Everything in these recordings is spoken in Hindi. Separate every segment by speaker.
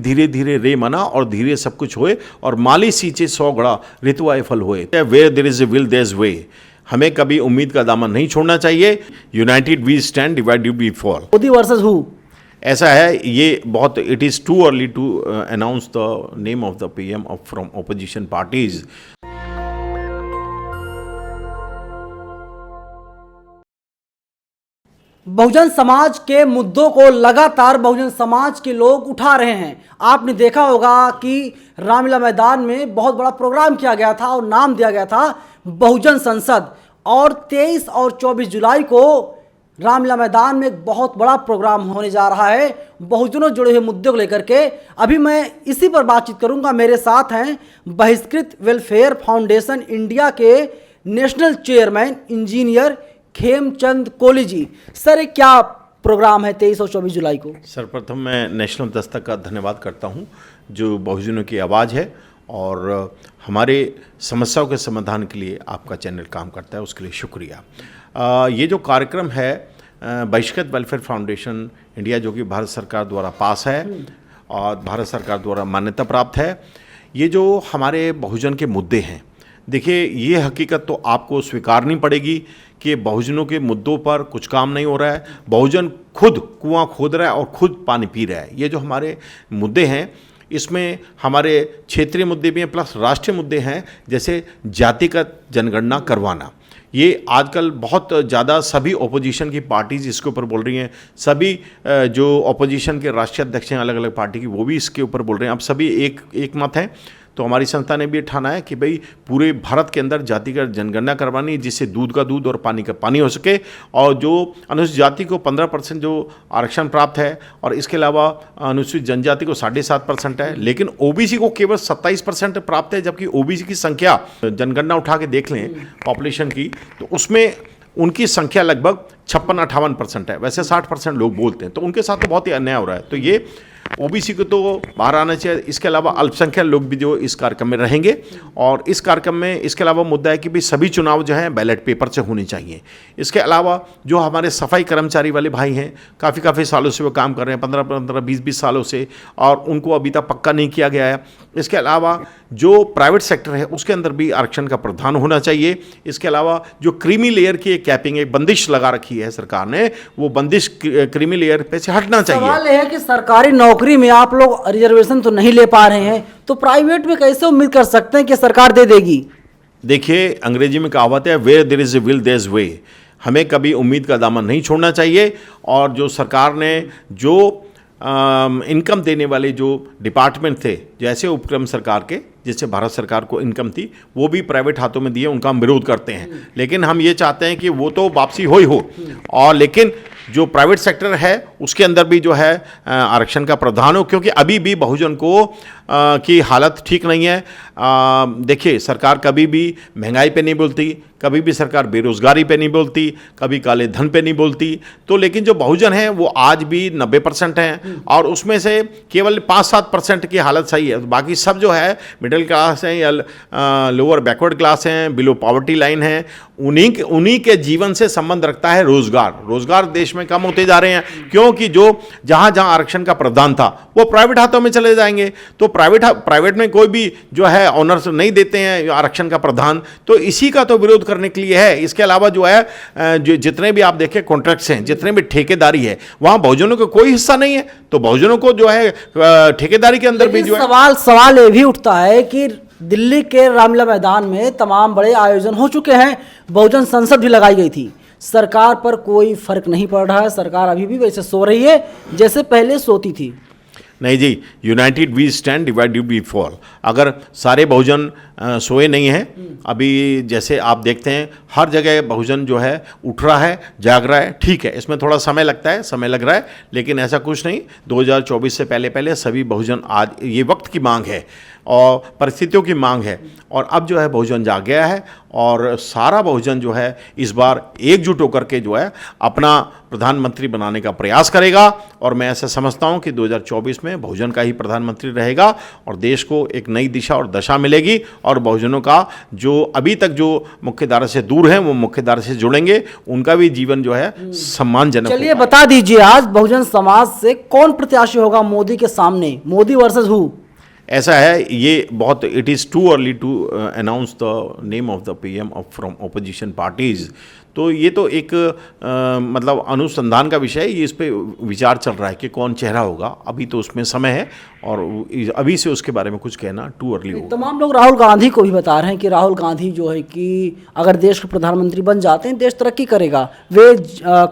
Speaker 1: धीरे धीरे रे मना और धीरे सब कुछ होए और माली सींचे 100 घड़ा ऋतुआए फल होए। Where there is a will there is way. हमें कभी उम्मीद का दामन नहीं छोड़ना चाहिए। United we stand, divided we fall.
Speaker 2: Modi versus who?
Speaker 1: ऐसा है, ये बहुत it is too early to announce the name of the PM from opposition parties.
Speaker 2: बहुजन समाज के मुद्दों को लगातार बहुजन समाज के लोग उठा रहे हैं। आपने देखा होगा कि रामलीला मैदान में बहुत बड़ा प्रोग्राम किया गया था और नाम दिया गया था बहुजन संसद। और 23 और 24 जुलाई को रामलीला मैदान में एक बहुत बड़ा प्रोग्राम होने जा रहा है बहुजनों जुड़े हुए मुद्दों को लेकर के। अभी मैं इसी पर बातचीत करूंगा। मेरे साथ हैं बहिष्कृत वेलफेयर फाउंडेशन इंडिया के national chairman engineer Khemchand Kohli ji. Sir, ये क्या प्रोग्राम है 23 और 24 जुलाई को?
Speaker 1: सर्वप्रथम मैं नेशनल दस्तक का धन्यवाद करता हूं, जो बहुजनों की आवाज़ है और हमारे समस्याओं के समाधान के लिए आपका चैनल काम करता है, उसके लिए शुक्रिया। ये जो कार्यक्रम है बहिष्कृत वेलफेयर फाउंडेशन इंडिया, जो कि भारत सरकार द्वारा पास है और भारत सरकार द्वारा मान्यता प्राप्त है, ये जो हमारे बहुजन के मुद्दे हैं, देखिए ये हकीकत तो आपको स्वीकारनी पड़ेगी कि बहुजनों के मुद्दों पर कुछ काम नहीं हो रहा है। बहुजन खुद कुआं खोद रहा है और खुद पानी पी रहा है। ये जो हमारे मुद्दे हैं, इसमें हमारे क्षेत्रीय मुद्दे भी हैं प्लस राष्ट्रीय मुद्दे हैं, जैसे जातिगत जनगणना करवाना। ये आजकल बहुत ज़्यादा सभी ओपोजिशन की पार्टीज इसके ऊपर बोल रही हैं। सभी जो ओपोजिशन के राष्ट्रीय अध्यक्ष हैं अलग अलग पार्टी की, वो भी इसके ऊपर बोल रहे हैं। अब सभी एक मत हैं। तो हमारी संस्था ने भी ठाना है कि भाई पूरे भारत के अंदर जातिगत जनगणना करवानी, जिससे दूध का दूध और पानी का पानी हो सके। और जो अनुसूचित जाति को 15% जो आरक्षण प्राप्त है, और इसके अलावा अनुसूचित जनजाति को 7.5% है, लेकिन ओबीसी को केवल 27% प्राप्त है। जबकि ओबीसी की संख्या जनगणना उठा के देख लें पॉपुलेशन की, तो उसमें उनकी संख्या लगभग 56-58% है। वैसे 60% लोग बोलते हैं, तो उनके साथ तो बहुत ही अन्याय हो रहा है। तो ये ओबीसी को तो बाहर आना चाहिए। इसके अलावा अल्पसंख्यक लोग भी जो इस कार्यक्रम में रहेंगे। और इस कार्यक्रम में इसके अलावा मुद्दा है कि भाई सभी चुनाव जो हैं बैलेट पेपर से होने चाहिए। इसके अलावा जो हमारे सफाई कर्मचारी वाले भाई हैं, काफ़ी सालों से वो काम कर रहे हैं, 15-15, 20-20 सालों से, और उनको अभी तक पक्का नहीं किया गया है। इसके अलावा जो प्राइवेट सेक्टर है उसके अंदर भी आरक्षण का प्रावधान होना चाहिए। इसके अलावा जो क्रीमी लेयर की एक कैपिंग, एक बंदिश लगा रखी है सरकार ने, वो बंदिश क्रीमी लेयर पे से हटना चाहिए।
Speaker 2: सवाल यह है कि सरकारी नौकरी में आप लोग रिजर्वेशन तो नहीं ले पा रहे हैं, तो प्राइवेट में कैसे उम्मीद कर सकते हैं कि सरकार दे देगी?
Speaker 1: देखिए, अंग्रेजी में कहावत है, where there is a will there is way. हमें कभी उम्मीद का दामन नहीं छोड़ना चाहिए। और जो सरकार ने जो इनकम देने वाले जो डिपार्टमेंट थे, जैसे उपक्रम सरकार के, जिससे भारत सरकार को इनकम थी, वो भी प्राइवेट हाथों में दिए, उनका हम विरोध करते हैं। लेकिन हम ये चाहते हैं कि वो तो वापसी हो। और लेकिन जो प्राइवेट सेक्टर है उसके अंदर भी जो है आरक्षण का प्रावधान हो, क्योंकि अभी भी बहुजन को की हालत ठीक नहीं है। देखिए, सरकार कभी भी महंगाई पे नहीं बोलती, कभी भी सरकार बेरोजगारी पे नहीं बोलती, कभी काले धन पे नहीं बोलती। तो लेकिन जो बहुजन है वो आज भी 90% हैं, और उसमें से केवल 5-7% की हालत सही है। बाकी सब जो है मिडिल क्लास हैं या लोअर बैकवर्ड क्लास हैं, बिलो पॉवर्टी लाइन हैं। उन्हीं के जीवन से संबंध रखता है रोजगार देश में कम होते जा रहे हैं, क्योंकि जो जहां आरक्षण का प्रावधान था वो प्राइवेट हाथों में चले जाएंगे। तो प्राइवेट में कोई भी जो है ऑनर्स नहीं देते हैं आरक्षण का प्रावधान, तो इसी का तो विरोध करने के लिए है। इसके अलावा जो है जो जितने भी आप देखें कॉन्ट्रैक्ट्स हैं, जितने भी ठेकेदारी है, वहां बहुजनों का कोई हिस्सा नहीं है। तो बहुजनों को जो है ठेकेदारी के अंदर भी जो है
Speaker 2: सवाल ये भी उठता है कि दिल्ली के रामलीला मैदान में तमाम बड़े आयोजन हो चुके हैं, बहुजन संसद भी लगाई गई थी, सरकार पर कोई फर्क नहीं पड़ रहा है। सरकार अभी भी वैसे सो रही है जैसे पहले सोती थी।
Speaker 1: नहीं जी, united we stand, divided we fall. अगर सारे बहुजन सोए नहीं हैं, अभी जैसे आप देखते हैं हर जगह बहुजन जो है उठ रहा है, जाग रहा है। ठीक है, इसमें थोड़ा समय लगता है, समय लग रहा है, लेकिन ऐसा कुछ नहीं। 2024 से पहले सभी बहुजन, आज ये वक्त की मांग है और परिस्थितियों की मांग है, और अब जो है बहुजन जाग गया है। और सारा बहुजन जो है इस बार एकजुट होकर के जो है अपना प्रधानमंत्री बनाने का प्रयास करेगा। और मैं ऐसा समझता हूं कि 2024 में बहुजन का ही प्रधानमंत्री रहेगा और देश को एक नई दिशा और दशा मिलेगी। और बहुजनों का जो अभी तक जो मुख्यधारा से दूर हैं वो मुख्यधारा से जुड़ेंगे, उनका भी जीवन जो है सम्मानजनक।
Speaker 2: चलिए बता दीजिए, आज बहुजन समाज से कौन प्रत्याशी होगा मोदी के सामने? Modi versus who?
Speaker 1: ऐसा है, ये बहुत it is too early to announce the name of the PM from opposition parties. तो ये तो एक मतलब अनुसंधान का विषय है, ये इस पे विचार चल रहा है कि कौन चेहरा होगा। अभी तो उसमें समय है और अभी से उसके बारे में कुछ कहना टू अर्ली होगा।
Speaker 2: तमाम लोग राहुल गांधी को भी बता रहे हैं कि राहुल गांधी जो है कि अगर देश के प्रधानमंत्री बन जाते हैं देश तरक्की करेगा। वे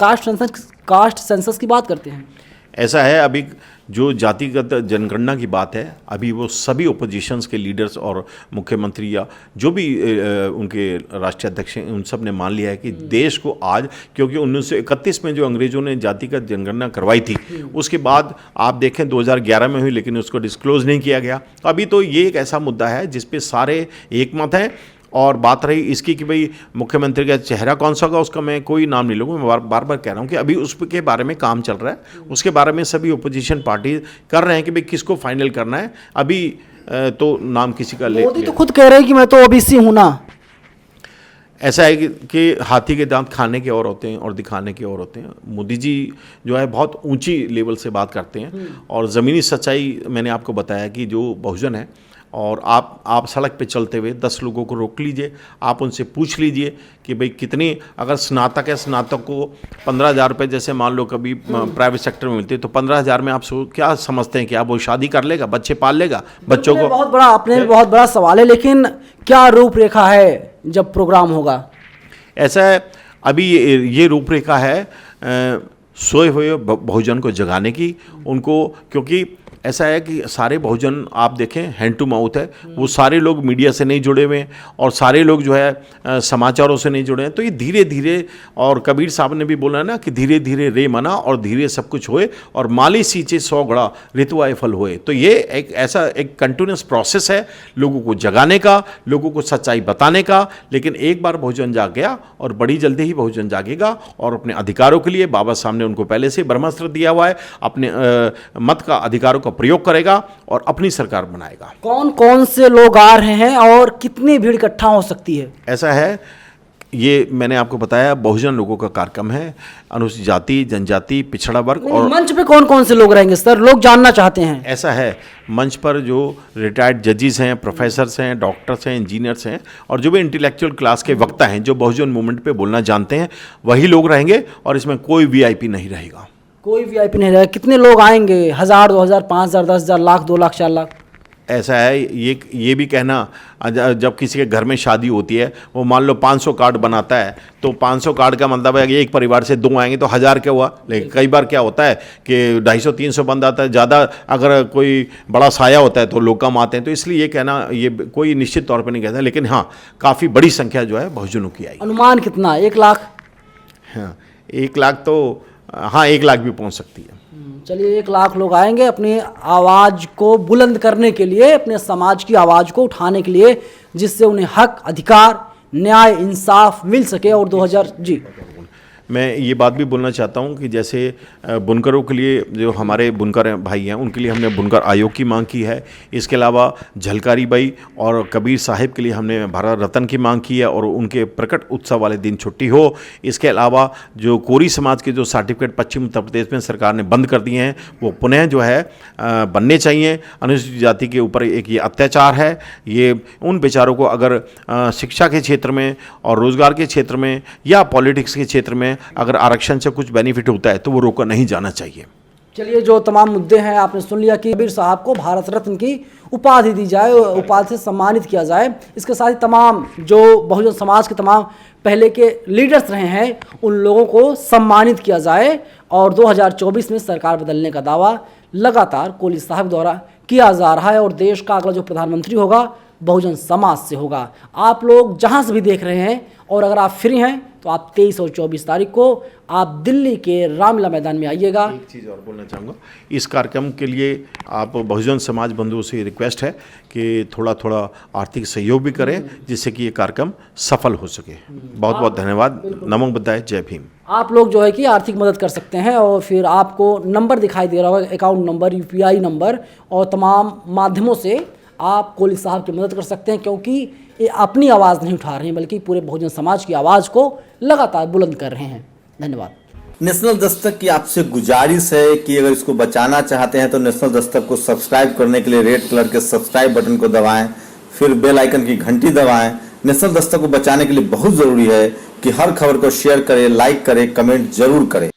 Speaker 2: कास्ट सेंसस की बात करते हैं।
Speaker 1: ऐसा है, अभी जो जातिगत जनगणना की बात है, अभी वो सभी ओपोजिशंस के लीडर्स और मुख्यमंत्री या जो भी उनके राष्ट्रीय अध्यक्ष हैं, उन सब ने मान लिया है कि देश को आज, क्योंकि 1931 में जो अंग्रेजों ने जातिगत जनगणना करवाई थी, उसके बाद आप देखें 2011 में हुई, लेकिन उसको डिस्क्लोज नहीं किया गया। अभी तो ये एक ऐसा मुद्दा है जिस पे सारे एकमत हैं। और बात रही इसकी कि भाई मुख्यमंत्री का चेहरा कौन सा होगा, उसका मैं कोई नाम नहीं लूँगा। मैं बार बार कह रहा हूँ कि अभी उसके बारे में काम चल रहा है, उसके बारे में सभी ओपोजिशन पार्टी कर रहे हैं कि भाई किसको फाइनल करना है। अभी तो नाम किसी का ले,
Speaker 2: मोदी तो खुद कह रहे हैं कि मैं तो ओबीसी हूँ ना।
Speaker 1: ऐसा है कि हाथी के दांत खाने के और होते हैं और दिखाने के और होते हैं। मोदी जी जो है बहुत ऊंची लेवल से बात करते हैं और ज़मीनी सच्चाई मैंने आपको बताया कि जो बहुजन है, और आप सड़क पे चलते हुए 10 लोगों को रोक लीजिए, आप उनसे पूछ लीजिए कि भाई कितनी, अगर स्नातक है, स्नातक को 15,000 रुपये जैसे मान लो कभी प्राइवेट सेक्टर में मिलते हैं, तो 15,000 में आप क्या समझते हैं कि आप वो शादी कर लेगा, बच्चे पाल लेगा, बच्चों को?
Speaker 2: बहुत बड़ा अपने बहुत बड़ा सवाल है, लेकिन क्या रूपरेखा है जब प्रोग्राम होगा?
Speaker 1: ऐसा है, अभी ये रूपरेखा है सोए हुए बहुजन को जगाने की, उनको, क्योंकि ऐसा है कि सारे बहुजन आप देखें हैंड टू माउथ है, वो सारे लोग मीडिया से नहीं जुड़े हुए हैं और सारे लोग जो है समाचारों से नहीं जुड़े हैं। तो ये धीरे धीरे, और कबीर साहब ने भी बोला ना कि धीरे धीरे रे मना और धीरे सब कुछ होए, और माली सींचे 100 घड़ा ऋतुआए फल होए। तो ये एक ऐसा एक कंटिन्यूस प्रोसेस है लोगों को जगाने का, लोगों को सच्चाई बताने का। लेकिन एक बार बहुजन जाग गया और बड़ी जल्दी ही बहुजन जागेगा और अपने अधिकारों के लिए, बाबा साहब ने उनको पहले से ब्रह्मास्त्र दिया हुआ है, अपने मत का अधिकारों का प्रयोग करेगा और अपनी सरकार बनाएगा।
Speaker 2: कौन कौन से लोग आ रहे हैं और कितनी भीड़ इकट्ठा हो सकती है?
Speaker 1: ऐसा है, ये मैंने आपको बताया बहुजन लोगों का कार्यक्रम है, अनुसूचित जाति, जनजाति, पिछड़ा वर्ग। और
Speaker 2: मंच पे कौन कौन से लोग रहेंगे सर? लोग जानना चाहते हैं।
Speaker 1: ऐसा है, मंच पर जो रिटायर्ड जजेस हैं, प्रोफेसर्स हैं, डॉक्टर्स हैं, इंजीनियर्स हैं और जो भी इंटेलेक्चुअल क्लास के वक्ता हैं, जो बहुजन मूवमेंट पे बोलना जानते हैं, वही लोग रहेंगे और इसमें कोई वीआईपी नहीं रहेगा।
Speaker 2: कोई वीआईपी नहीं रहेगा। कितने लोग आएंगे? 1000, 2000, 5000, 10,000, लाख, 2 लाख, 4 लाख?
Speaker 1: ऐसा है, ये भी कहना, जब किसी के घर में शादी होती है, वो मान लो 500 कार्ड बनाता है, तो 500 कार्ड का मतलब है कि एक परिवार से 2 आएंगे तो 1000 क्या हुआ। लेकिन कई बार क्या होता है कि 250-300 बंदा आता है, ज़्यादा अगर कोई बड़ा साया होता है तो लोग कम आते हैं। तो इसलिए ये कहना, ये कोई निश्चित तौर पर नहीं कहता, लेकिन हाँ काफ़ी बड़ी संख्या जो है बहुजनों की आई।
Speaker 2: अनुमान कितना? 1 लाख?
Speaker 1: हाँ 1 लाख तो, हाँ 1 लाख भी पहुँच सकती है।
Speaker 2: चलिए 1 लाख लोग आएंगे अपनी आवाज़ को बुलंद करने के लिए, अपने समाज की आवाज़ को उठाने के लिए, जिससे उन्हें हक, अधिकार, न्याय, इंसाफ मिल सके। और 2000 जी
Speaker 1: मैं ये बात भी बोलना चाहता हूँ कि जैसे बुनकरों के लिए, जो हमारे बुनकर भाई हैं, उनके लिए हमने बुनकर आयोग की मांग की है। इसके अलावा झलकारी बाई और कबीर साहिब के लिए हमने भारत रत्न की मांग की है और उनके प्रकट उत्सव वाले दिन छुट्टी हो। इसके अलावा जो कोरी समाज के जो सर्टिफिकेट पश्चिम उत्तर प्रदेश में सरकार ने बंद कर दिए हैं, वो पुनः जो है बनने चाहिए। अनुसूचित जाति के ऊपर एक ये अत्याचार है। ये उन बेचारों को अगर शिक्षा के क्षेत्र में और रोज़गार के क्षेत्र में या पॉलिटिक्स के क्षेत्र में अगर आरक्षण से कुछ बेनिफिट होता है तो वो रोका नहीं जाना चाहिए।
Speaker 2: चलिए, जो तमाम मुद्दे हैं आपने सुन लिया कि कबीर साहब को भारत रत्न की उपाधि दी जाए, उपाधि से सम्मानित किया जाए। इसके साथ ही तमाम जो बहुजन समाज के तमाम पहले के लीडर्स रहे हैं, उन लोगों को सम्मानित किया जाए। और 2024 में सरकार बदलने का दावा लगातार कोली साहब द्वारा किया जा रहा है और देश का अगला जो प्रधानमंत्री होगा बहुजन समाज से होगा। आप लोग जहां से भी देख रहे हैं और अगर आप फ्री हैं तो आप 23 और 24 तारीख को आप दिल्ली के रामलीला मैदान में आइएगा।
Speaker 1: एक चीज़ और बोलना चाहूँगा, इस कार्यक्रम के लिए आप बहुजन समाज बंधुओं से रिक्वेस्ट है कि थोड़ा थोड़ा आर्थिक सहयोग भी करें, जिससे कि ये कार्यक्रम सफल हो सके। बहुत बहुत धन्यवाद। नमो बुद्धाय, जय भीम।
Speaker 2: आप लोग जो है कि आर्थिक मदद कर सकते हैं और फिर आपको नंबर दिखाई दे रहा होगा, अकाउंट नंबर, यूपीआई नंबर और तमाम माध्यमों से आप कोहली साहब की मदद कर सकते हैं, क्योंकि ये अपनी आवाज़ नहीं उठा रहे हैं बल्कि पूरे बहुजन समाज की आवाज़ को लगातार बुलंद कर रहे हैं। धन्यवाद।
Speaker 3: नेशनल दस्तक की आपसे गुजारिश है कि अगर इसको बचाना चाहते हैं तो नेशनल दस्तक को सब्सक्राइब करने के लिए रेड कलर के सब्सक्राइब बटन को दबाएं, फिर बेल आइकन की घंटी दबाएं। नेशनल दस्तक को बचाने के लिए बहुत ज़रूरी है कि हर खबर को शेयर करें, लाइक करें, कमेंट जरूर करें।